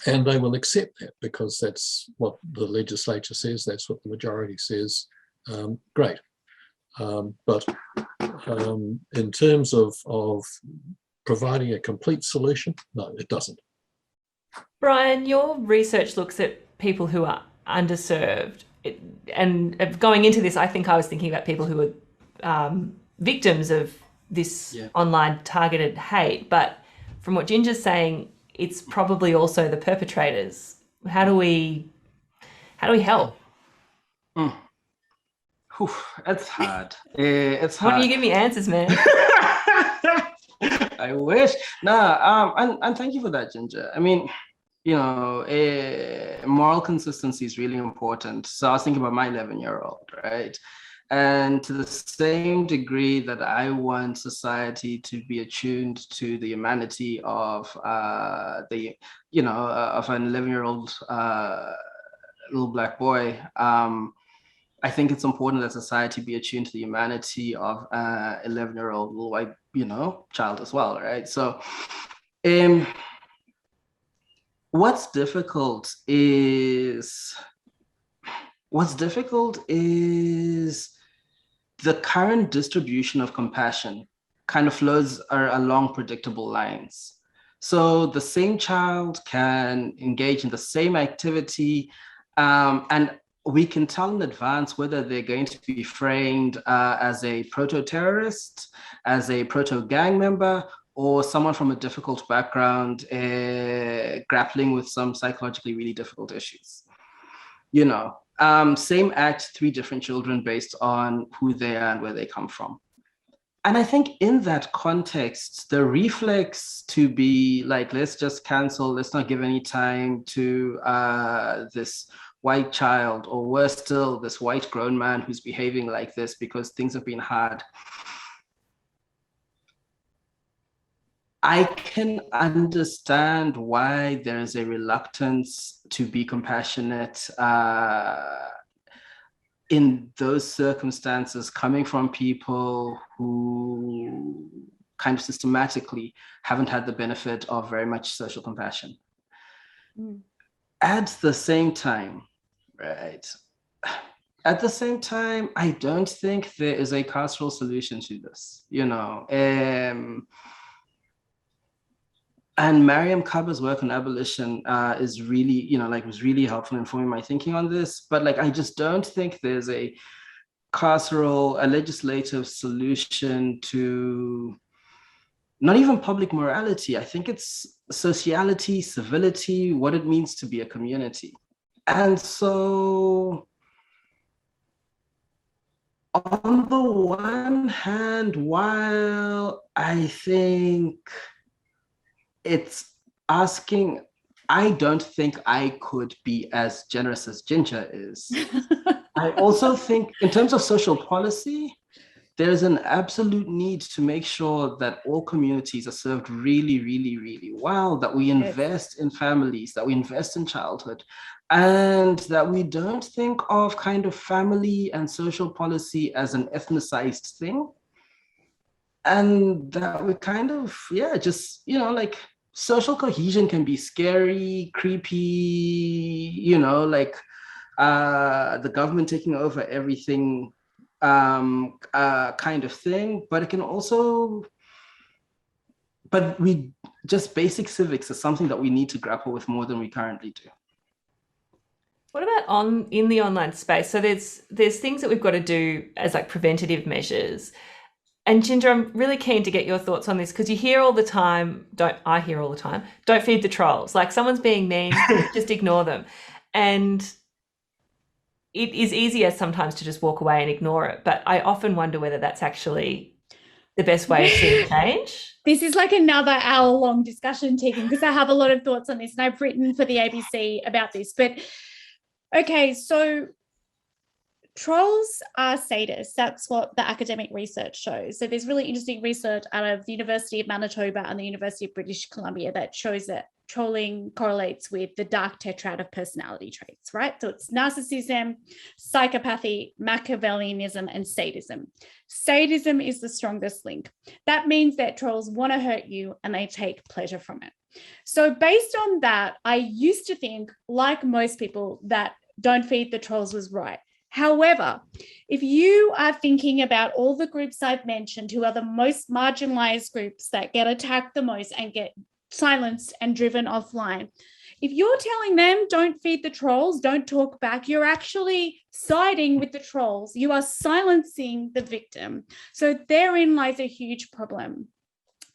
And they will accept that because that's what the legislature says, that's what the majority says. Great. But in terms of providing a complete solution, no, it doesn't. Brian, your research looks at people who are underserved. And going into this, I think I was thinking about people who are victims of this online targeted hate. But from what Ginger's saying, it's probably also the perpetrators. How do we help? It's hard. It's hard. Why don't you give me answers, man? I wish. And thank you for that, Ginger. I mean, you know, moral consistency is really important. So I was thinking about my 11-year-old, right? And to the same degree that I want society to be attuned to the humanity of of an 11-year-old little black boy, I think it's important that society be attuned to the humanity of 11-year-old little white, child as well, right? So, what's difficult is the current distribution of compassion kind of flows along predictable lines. So the same child can engage in the same activity, and we can tell in advance whether they're going to be framed as a proto-terrorist, as a proto-gang member, or someone from a difficult background grappling with some psychologically really difficult issues. Same act, 3 different children based on who they are and where they come from. And I think in that context, the reflex to be like, let's just cancel, let's not give any time to this white child, or worse still, this white grown man who's behaving like this because things have been hard. I can understand why there is a reluctance to be compassionate in those circumstances, coming from people who kind of systematically haven't had the benefit of very much social compassion. At the same time, right? At the same time, I don't think there is a carceral solution to this, And Mariam Kaba's work on abolition is really, was really helpful in informing my thinking on this. But I just don't think there's a legislative solution to not even public morality. I think it's sociality, civility, what it means to be a community. And so, on the one hand, while I think it's asking, I don't think I could be as generous as Ginger is. I also think in terms of social policy, there's an absolute need to make sure that all communities are served really, really, really well, that we invest in families, that we invest in childhood, and that we don't think of kind of family and social policy as an ethnicized thing. And that we kind of, social cohesion can be scary, creepy, the government taking over everything kind of thing, but it can also, but just basic civics is something that we need to grapple with more than we currently do. What about in the online space? So there's things that we've got to do as like preventative measures. And Ginger, I'm really keen to get your thoughts on this, because you hear all the time, I hear all the time, don't feed the trolls. Like, someone's being mean, just ignore them. And it is easier sometimes to just walk away and ignore it. But I often wonder whether that's actually the best way of seeing change. This is like another hour-long discussion, Tegan, because I have a lot of thoughts on this, and I've written for the ABC about this. But okay, so trolls are sadists. That's what the academic research shows. So there's really interesting research out of the University of Manitoba and the University of British Columbia that shows that trolling correlates with the dark tetrad of personality traits, right? So it's narcissism, psychopathy, Machiavellianism, and sadism. Sadism is the strongest link. That means that trolls want to hurt you and they take pleasure from it. So based on that, I used to think, like most people, that don't feed the trolls was right. However, if you are thinking about all the groups I've mentioned who are the most marginalized groups that get attacked the most and get silenced and driven offline, if you're telling them don't feed the trolls, don't talk back, you're actually siding with the trolls. You are silencing the victim. So therein lies a huge problem.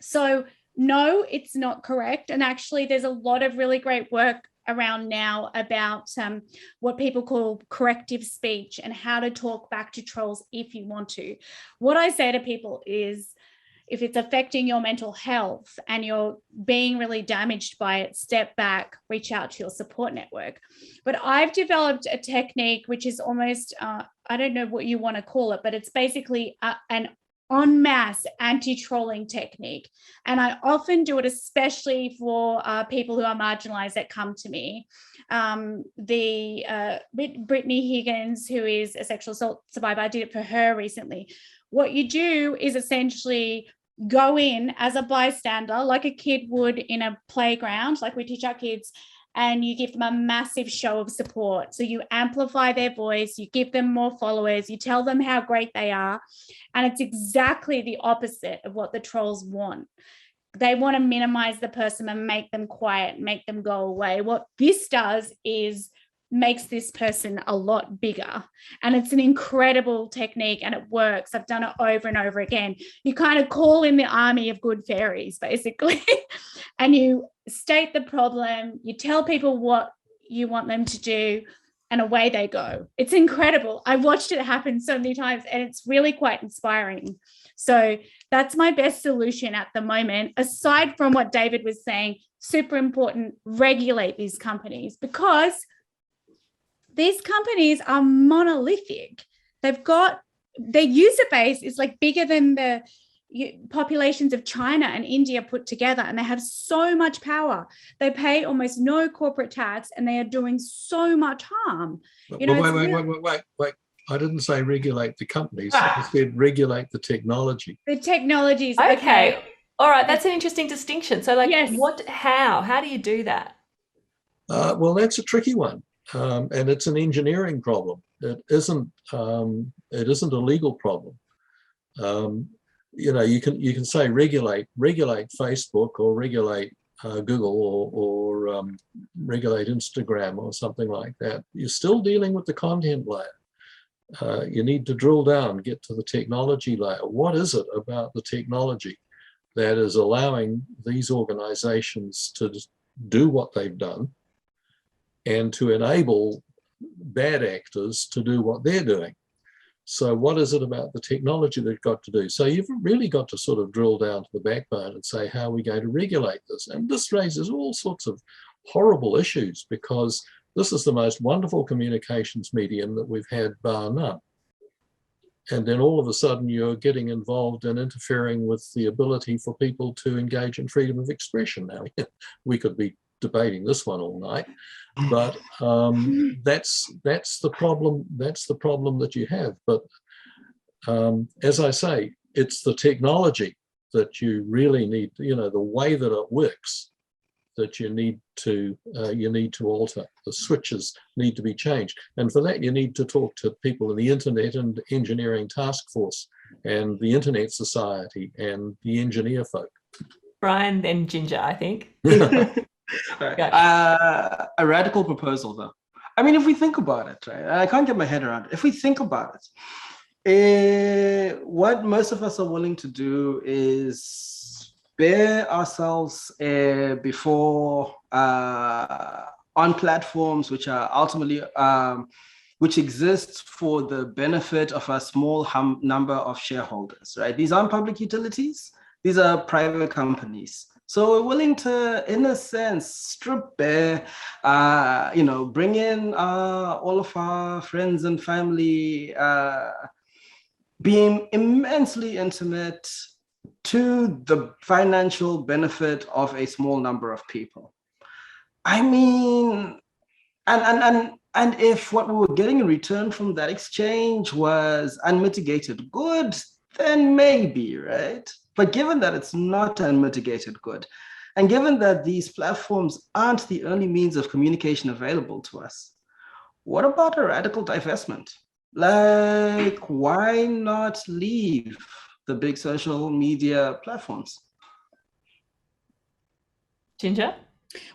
So no, it's not correct. And actually, there's a lot of really great work around now about what people call corrective speech and how to talk back to trolls if you want to. What I say to people is, if it's affecting your mental health and you're being really damaged by it, step back, reach out to your support network. But I've developed a technique which is almost, I don't know what you want to call it, but it's basically an en masse anti-trolling technique. And I often do it, especially for people who are marginalized that come to me. Brittany Higgins, who is a sexual assault survivor, I did it for her recently. What you do is essentially go in as a bystander, like a kid would in a playground, like we teach our kids, and you give them a massive show of support. So you amplify their voice, you give them more followers, you tell them how great they are. And it's exactly the opposite of what the trolls want. They want to minimize the person and make them quiet, make them go away. What this does is makes this person a lot bigger. And it's an incredible technique and it works. I've done it over and over again. You kind of call in the army of good fairies, basically, and you state the problem, you tell people what you want them to do, and away they go. It's incredible. I watched it happen so many times and it's really quite inspiring. So that's my best solution at the moment, aside from what David was saying, super important, regulate these companies, because these companies are monolithic. They've got, their user base is like bigger than the populations of China and India put together, and they have so much power. They pay almost no corporate tax and they are doing so much harm. You know, wait. I didn't say regulate the companies. I said regulate the technology. The technologies. Okay. All right. That's an interesting distinction. So like, yes. How do you do that? Well, that's a tricky one. And it's an engineering problem. It isn't a legal problem. You know, you can say regulate Facebook or regulate Google or regulate Instagram or something like that. You're still dealing with the content layer. You need to drill down, get to the technology layer. What is it about the technology that is allowing these organizations to do what they've done and to enable bad actors to do what they're doing? So what is it about the technology they've got to do? So you've really got to sort of drill down to the backbone and say, how are we going to regulate this? And this raises all sorts of horrible issues, because this is the most wonderful communications medium that we've had, bar none. And then all of a sudden you're getting involved in interfering with the ability for people to engage in freedom of expression. Now, we could be debating this one all night, but that's the problem. That's the problem that you have. But as I say, it's the technology that you really need. You know, the way that it works that you need to alter. The switches need to be changed, and for that you need to talk to people in the Internet and Engineering Task Force and the Internet Society and the engineer folk. Brian, then Ginger, I think. A radical proposal, though. I mean, if we think about it, right? I can't get my head around it. If we think about it, what most of us are willing to do is bear ourselves before on platforms which are ultimately which exist for the benefit of a small number of shareholders, right? These aren't public utilities. These are private companies. So we're willing to, in a sense, strip bare, bring in all of our friends and family, being immensely intimate to the financial benefit of a small number of people. I mean, and if what we were getting in return from that exchange was unmitigated good, then maybe, right? But given that it's not unmitigated good, and given that these platforms aren't the only means of communication available to us, what about a radical divestment? Like, why not leave the big social media platforms? Ginger?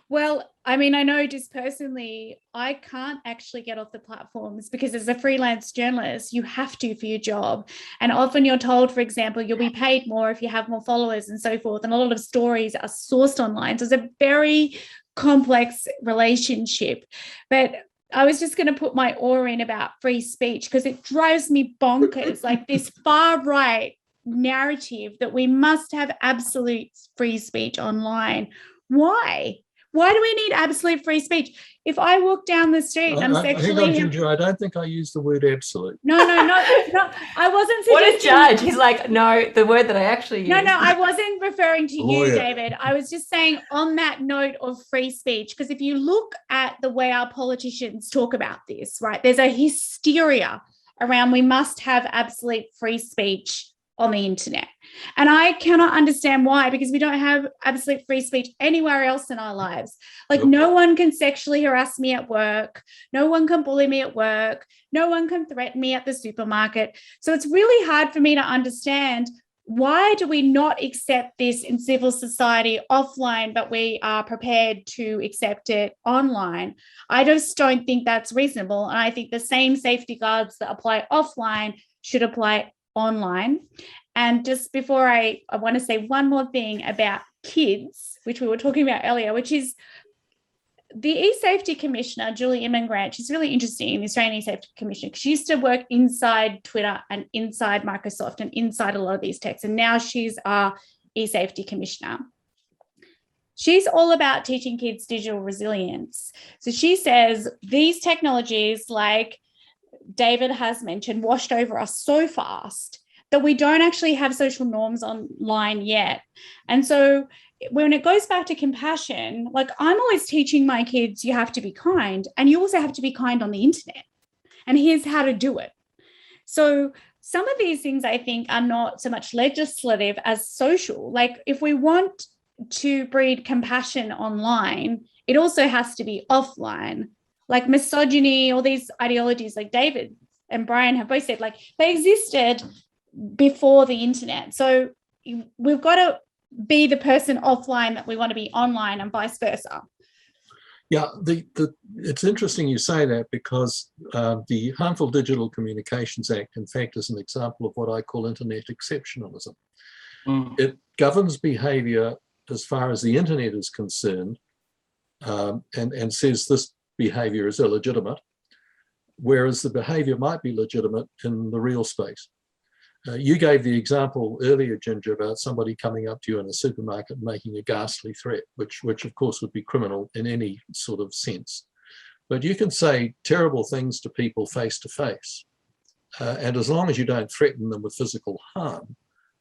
Well, I mean, I know just personally, I can't actually get off the platforms because as a freelance journalist, you have to for your job. And often you're told, for example, you'll be paid more if you have more followers and so forth. And a lot of stories are sourced online. So it's a very complex relationship. But I was just going to put my oar in about free speech because it drives me bonkers, like this far right narrative that we must have absolute free speech online. Why? Why do we need absolute free speech? If I walk down the street and I'm sexually... Ginger, I don't think I used the word absolute. No, I wasn't suggesting... What a judge. He's like, no, the word that I actually used. No, I wasn't referring to you, David. I was just saying on that note of free speech, because if you look at the way our politicians talk about this, right, there's a hysteria around we must have absolute free speech on the internet. And I cannot understand why, because we don't have absolute free speech anywhere else in our lives. Like no one can sexually harass me at work. No one can bully me at work. No one can threaten me at the supermarket. So it's really hard for me to understand why do we not accept this in civil society offline, but we are prepared to accept it online. I just don't think that's reasonable. And I think the same safety guards that apply offline should apply online. And just before I want to say one more thing about kids, which we were talking about earlier, which is the e-safety commissioner, Julie Immengrant. She's really interesting, the Australian e-safety commissioner. She used to work inside Twitter and inside Microsoft and inside a lot of these techs. And now she's our e-safety commissioner. She's all about teaching kids digital resilience. So she says these technologies, like David has mentioned, washed over us so fast that we don't actually have social norms online yet. And so when it goes back to compassion, like I'm always teaching my kids, you have to be kind, and you also have to be kind on the internet. And here's how to do it. So some of these things I think are not so much legislative as social. Like if we want to breed compassion online, it also has to be offline. Like misogyny, all these ideologies like David and Brian have both said, like they existed before the internet. So we've got to be the person offline that we want to be online and vice versa. Yeah, it's interesting you say that because the Harmful Digital Communications Act, in fact, is an example of what I call internet exceptionalism. It governs behavior as far as the internet is concerned and says this behavior is illegitimate, whereas the behavior might be legitimate in the real space. You gave the example earlier, Ginger, about somebody coming up to you in a supermarket and making a ghastly threat, which of course would be criminal in any sort of sense. But you can say terrible things to people face to face. And as long as you don't threaten them with physical harm,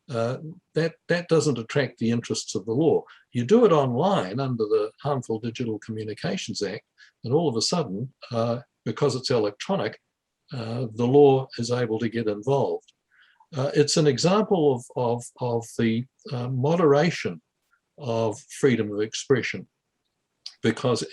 that doesn't attract the interests of the law. You do it online under the Harmful Digital Communications Act, and all of a sudden, because it's electronic, the law is able to get involved. It's an example of the moderation of freedom of expression because,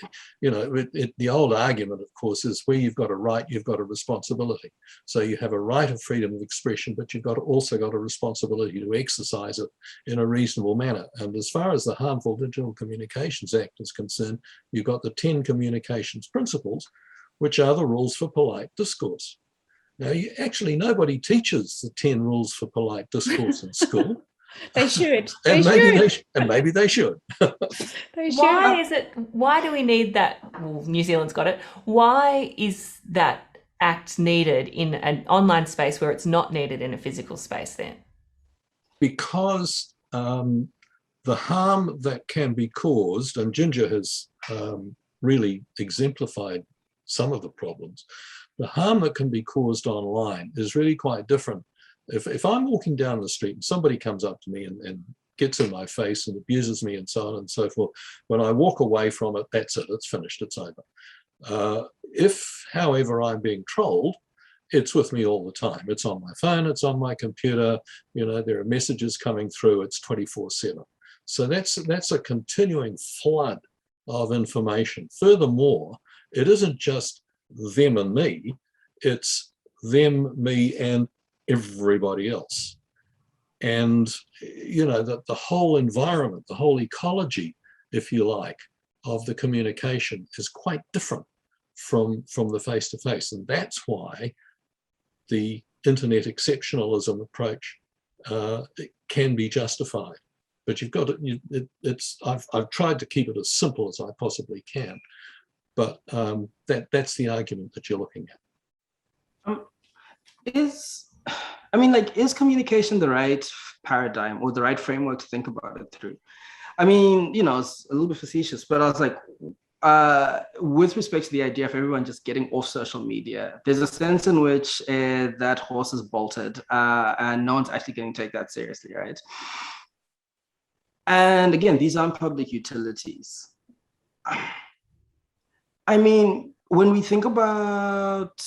you know, the old argument, of course, is where you've got a right, you've got a responsibility. So you have a right of freedom of expression, but you've also got a responsibility to exercise it in a reasonable manner. And as far as the Harmful Digital Communications Act is concerned, you've got the 10 communications principles, which are the rules for polite discourse. Now, nobody teaches the 10 rules for polite discourse in school. They should. And maybe they should. They should. Why do we need that? Well, New Zealand's got it. Why is that act needed in an online space where it's not needed in a physical space then? Because the harm that can be caused, and Ginger has really exemplified some of the problems, the harm that can be caused online is really quite different. If I'm walking down the street and somebody comes up to me and gets in my face and abuses me and so on and so forth, when I walk away from it, that's it, it's finished, it's over. If, however, I'm being trolled, it's with me all the time. It's on my phone, it's on my computer, you know, there are messages coming through, it's 24/7. So that's a continuing flood of information. Furthermore, it isn't just them and me, it's them, me, and everybody else. And, you know, the whole environment, the whole ecology, if you like, of the communication is quite different from the face-to-face. And that's why the internet exceptionalism approach can be justified. But you've got to, I've tried to keep it as simple as I possibly can. But that's the argument that you're looking at. Is communication the right paradigm or the right framework to think about it through? I mean, you know, it's a little bit facetious, but I was like, with respect to the idea of everyone just getting off social media, there's a sense in which that horse is bolted and no one's actually going to take that seriously, right? And again, these aren't public utilities. I mean, when we think about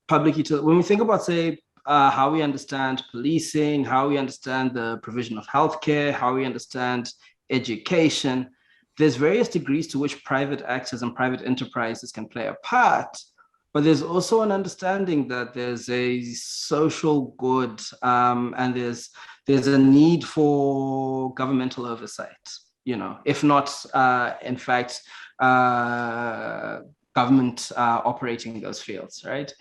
public utility, when we think about, say, how we understand policing, how we understand the provision of healthcare, how we understand education, there's various degrees to which private actors and private enterprises can play a part, but there's also an understanding that there's a social good and there's a need for governmental oversight, you know, if not, in fact, government operating those fields, right?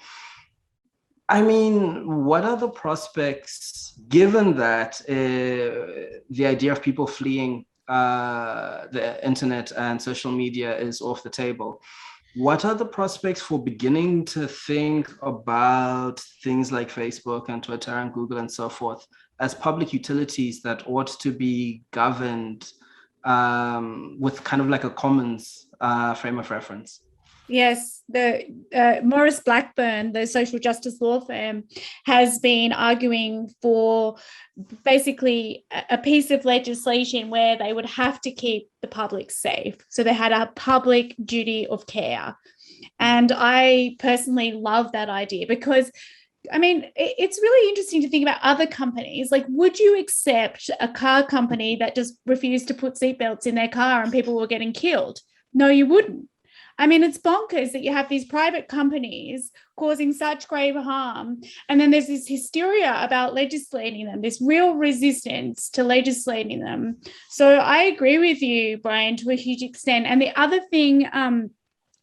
I mean, what are the prospects, given that the idea of people fleeing the internet and social media is off the table? What are the prospects for beginning to think about things like Facebook and Twitter and Google and so forth as public utilities that ought to be governed with kind of like a commons frame of reference? Yes, the Maurice Blackburn, the social justice law firm, has been arguing for basically a piece of legislation where they would have to keep the public safe. So they had a public duty of care. And I personally love that idea because, I mean, it's really interesting to think about other companies. Like, would you accept a car company that just refused to put seatbelts in their car and people were getting killed? No, you wouldn't. I mean, it's bonkers that you have these private companies causing such grave harm. And then there's this hysteria about legislating them, this real resistance to legislating them. So I agree with you, Brian, to a huge extent. And the other thing,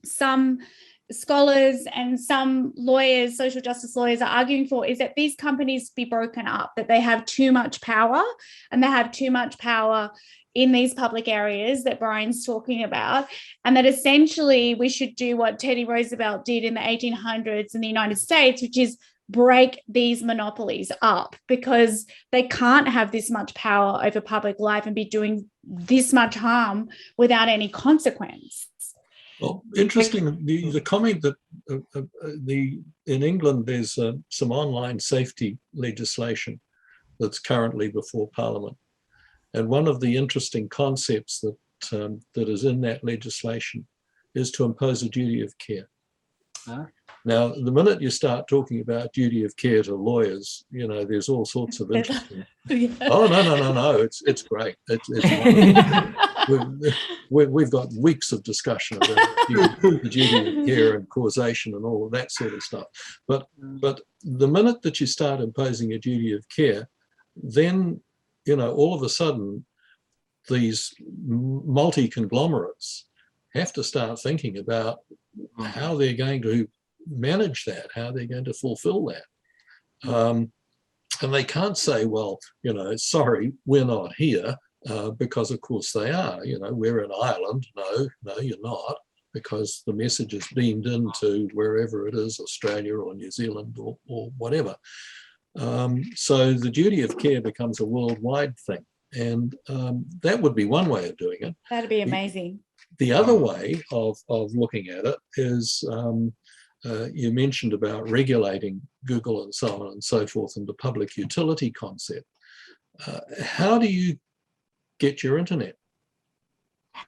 some scholars and some lawyers, social justice lawyers, are arguing for is that these companies be broken up, that they have too much power and they have too much power in these public areas that Brian's talking about, and that essentially we should do what Teddy Roosevelt did in the 1800s in the United States, which is break these monopolies up, because they can't have this much power over public life and be doing this much harm without any consequence. Well, interesting, the comment that in England there's some online safety legislation that's currently before Parliament. And one of the interesting concepts that is in that legislation is to impose a duty of care. Now, the minute you start talking about duty of care to lawyers, you know, there's all sorts of interesting. Yeah. Oh no! It's great. It's we've got weeks of discussion about the duty of care and causation and all of that sort of stuff. But the minute that you start imposing a duty of care, then, you know, all of a sudden, these multi-conglomerates have to start thinking about how they're going to manage that, how they're going to fulfill that. And they can't say, well, you know, sorry, we're not here, because of course they are. You know, we're in Ireland. No, you're not, because the message is beamed into wherever it is, Australia or New Zealand or whatever. So the duty of care becomes a worldwide thing. And that would be one way of doing it. That'd be amazing. The other way of looking at it is, you mentioned about regulating Google and so on and so forth, and the public utility concept. How do you get your internet?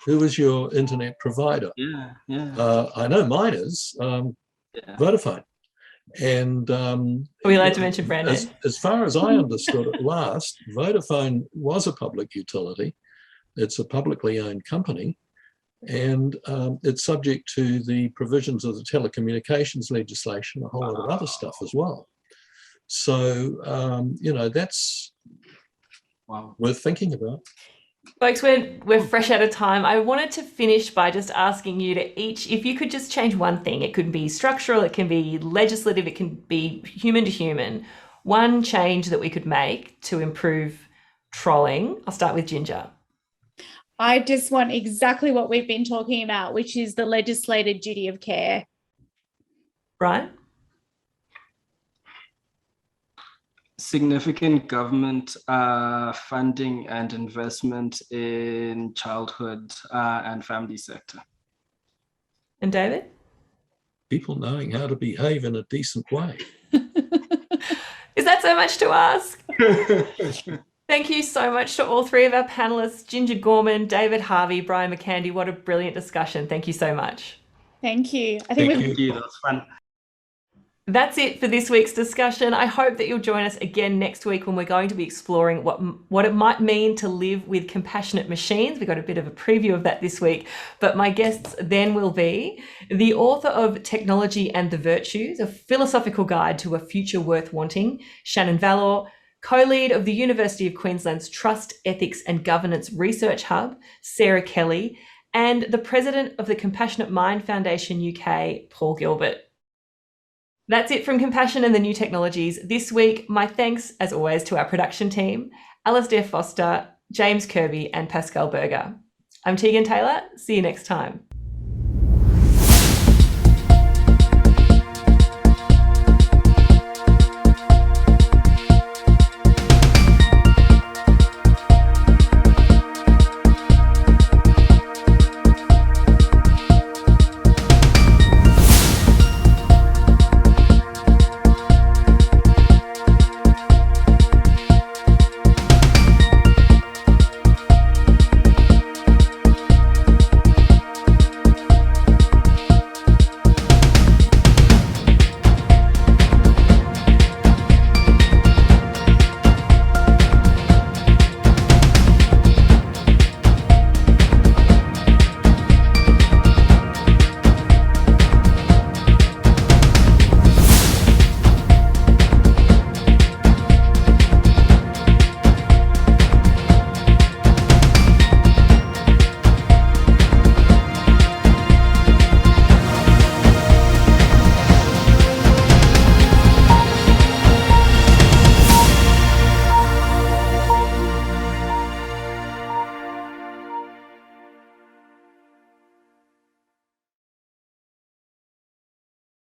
Who is your internet provider? I know mine is Vodafone. And are we allowed to mention brand name? As far as I understood it last, Vodafone was a public utility. It's a publicly owned company, and it's subject to the provisions of the telecommunications legislation, a whole lot of other stuff as well. So, you know, that's worth thinking about. Folks, we're fresh out of time. I wanted to finish by just asking you to each, if you could just change one thing, it could be structural, it can be legislative, it can be human to human, one change that we could make to improve trolling. I'll start with Ginger. I just want exactly what we've been talking about, which is the legislated duty of care. Brian? Significant government funding and investment in childhood and family sector. And David? People knowing how to behave in a decent way. Is that so much to ask? Thank you so much to all three of our panelists, Ginger Gorman, David Harvey, Brian McCandy. What a brilliant discussion. Thank you so much. Thank you. Thank you. That was fun. That's it for this week's discussion. I hope that you'll join us again next week when we're going to be exploring what it might mean to live with compassionate machines. We got a bit of a preview of that this week, but my guests then will be the author of Technology and the Virtues, a philosophical guide to a future worth wanting, Shannon Vallor, co-lead of the University of Queensland's Trust, Ethics and Governance Research Hub, Sarah Kelly, and the president of the Compassionate Mind Foundation UK, Paul Gilbert. That's it from Compassion and the New Technologies this week. My thanks, as always, to our production team, Alistair Foster, James Kirby and Pascal Berger. I'm Tegan Taylor. See you next time.